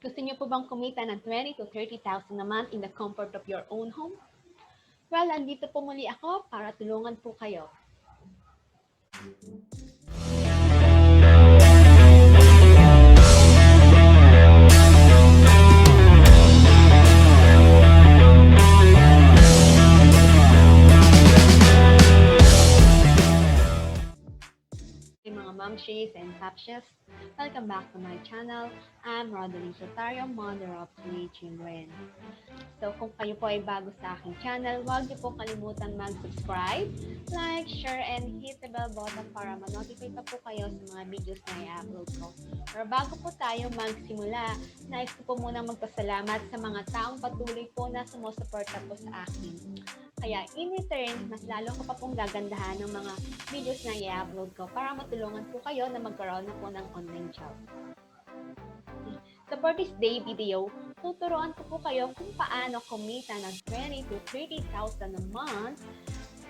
Gusto niyo po bang kumita ng 20 to 30,000 a month in the comfort of your own home? Well, andito po muli ako para tulungan po kayo. Mga momshies and papshies, welcome back to my channel. I'm Rodeline Sotario, mother of 3 children. So kung kayo po ay bago sa aking channel, huwag niyo po kalimutan mag-subscribe, like, share, and hit the bell button para ma-notify pa po kayo sa mga videos na i-upload ko. Pero bago po tayo magsimula, nais ko po muna magpasalamat sa mga taong patuloy po na sumusuporta po sa akin. Kaya in return, mas lalo ko pa pong gagandahan ng mga videos na i-upload ko para matulungan po kayo na magkaroon na po ng online job. So for this day video, tuturuan ko po kayo kung paano kumita ng 20 to 30,000 a month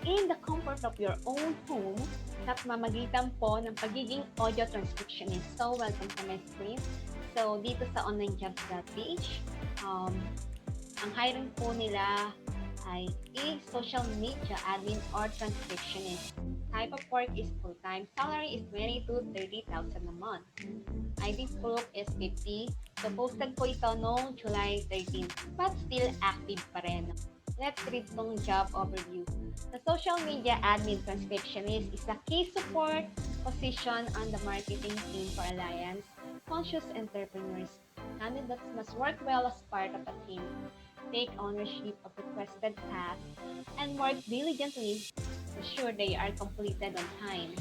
in the comfort of your own home at mamagitan po ng pagiging audio transcriptionist. So welcome to my screen. So dito sa onlinejobs.ph, ang hiring po nila ay social media admin or transcriptionist. Type of work is full-time. Salary is 20 to 30,000 a month. ID proof is 50. So posted po ito noong July 13, but still active pa rin. Let's read tong job overview. The social media admin transcriptionist is a key support position on the marketing team for Alliance conscious entrepreneurs. Candidates must work well as part of a team, take ownership of requested tasks, and work diligently to ensure they are completed on time.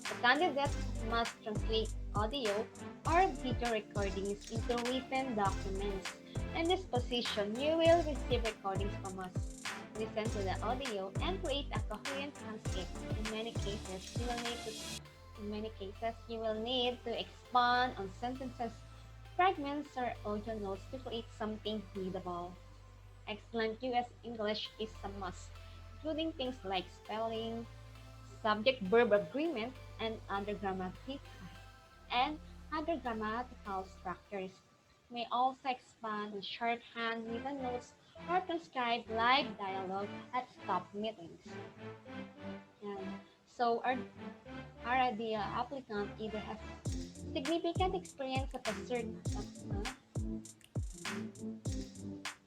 The candidate must translate audio or video recordings into written documents. In this position, you will receive recordings from us, listen to the audio, and create a coherent transcript. In many cases, you will need to expand on sentences, fragments, or audio notes to create something readable. Excellent US English is a must, including things like spelling, subject-verb agreement, and other grammatical structures. May also expand on shorthand, written notes, or transcribe live dialogue at staff meetings. So our ideal applicant either has significant experience at a certain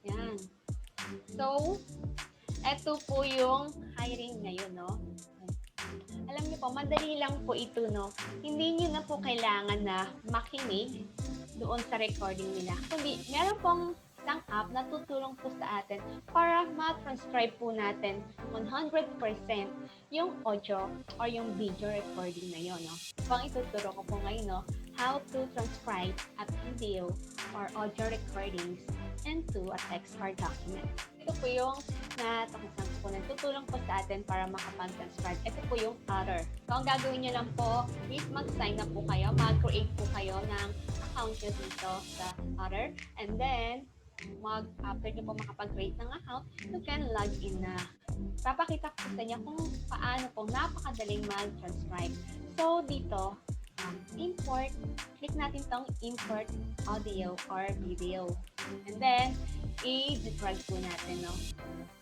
yan. So, eto po yung hiring ngayon, no? Alam niyo po, madali lang po ito, no? Hindi niyo na po kailangan na makinig doon sa recording nila. Kundi, meron pong isang app na tutulong po sa atin para ma-transcribe po natin 100% yung audio or yung video recording na yun, no? So, ang ituturo ko po ngayon, no? How to transcribe a video or audio recordings into a text or document. Ito po yung natakasan po na tutulong po sa atin para makapag-transcribe. Ito po yung other. So, ang gagawin nyo lang po is mag-sign up po kayo, mag-create po kayo ng account nyo dito sa other. And then, after nyo po makapag-create ng account, you can log in na. Papakita ko sa inyo kung paano po napakadaling mag-transcribe. So, dito, import, click natin tong import audio or video. And then, i-drag po natin, no?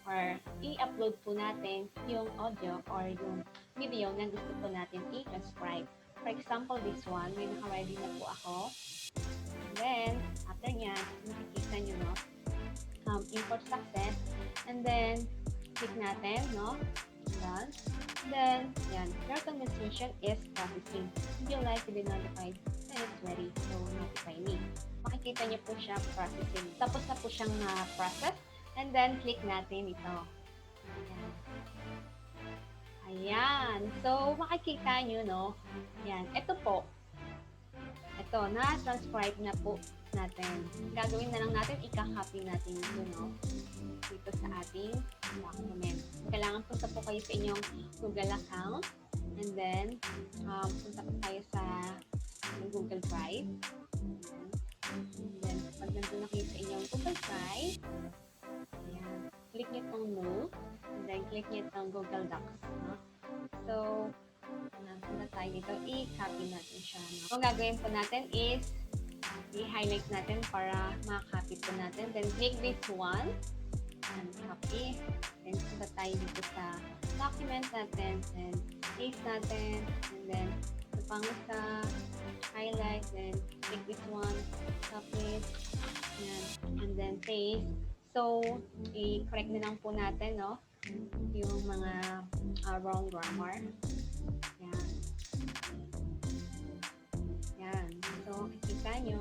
Or i-upload po natin yung audio or yung video na gusto po natin i-transcribe. For example, this one, may naka-ready na po ako. And then, after nyan, makikita nyo, no? Import success. And then, click natin, no? Done. Then, yan. Your conversation is processing. Would you like to be notified when it's ready? So, notify me. Makikita niyo po siya processing. Tapos na po siyang process. And then, click natin ito. Ayan. Ayan. So, makikita niyo, no? Yan. Ito po. Ito, na-transcribe na po natin. Gagawin na lang natin, ika-copy natin ito, no? Dito sa ating document. Kailangan punta po kayo sa inyong Google account. And then, punta po kayo sa Google Drive. And then, pag nandun na kayo sa inyong Google Drive, ayan, click nyo itong New. And then, click nyo itong Google Docs. No? So, punta tayo dito, i-copy natin siya. No? So, ang gagawin po natin is, i-highlight natin para makakopy po natin. Then, click this one. And copy. Then, punta tayo dito sa document natin. And, paste natin. And then, sa pangisa, highlight. Then, click this one. Copy. Yan. And then, paste. So, i-correct na lang po natin, no? Yung mga wrong grammar. Yan. Yan. So, kita nyo,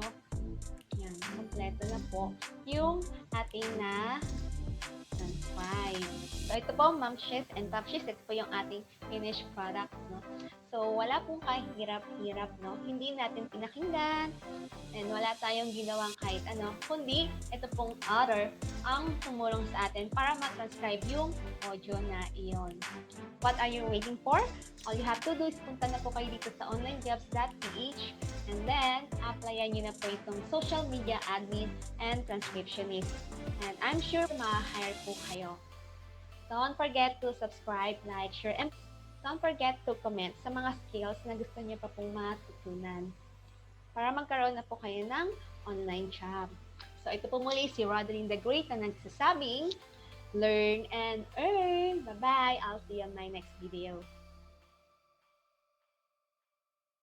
yan, kompleto na po yung ating na transcribe. So, ito po, ma'am sheet and top sheet. Ito po yung ating finished product, no? So, wala pong kahirap-hirap, no? Hindi natin pinakinggan and wala tayong ginawang kahit ano, kundi ito pong author ang tumulong sa atin para ma-transcribe yung audio na iyon. What are you waiting for? All you have to do is punta na po kayo dito sa onlinejobs.ph and then applyan nyo na po itong social media admin and transcriptionist. And I'm sure ma-hire po kayo. Don't forget to subscribe, like, share, and don't forget to comment sa mga skills na gusto niyo pa pong matutunan para magkaroon na po kayo ng online job. So, ito po muli si Roderick the Great na nagsasabing, learn and earn. Bye-bye! I'll see you on my next video.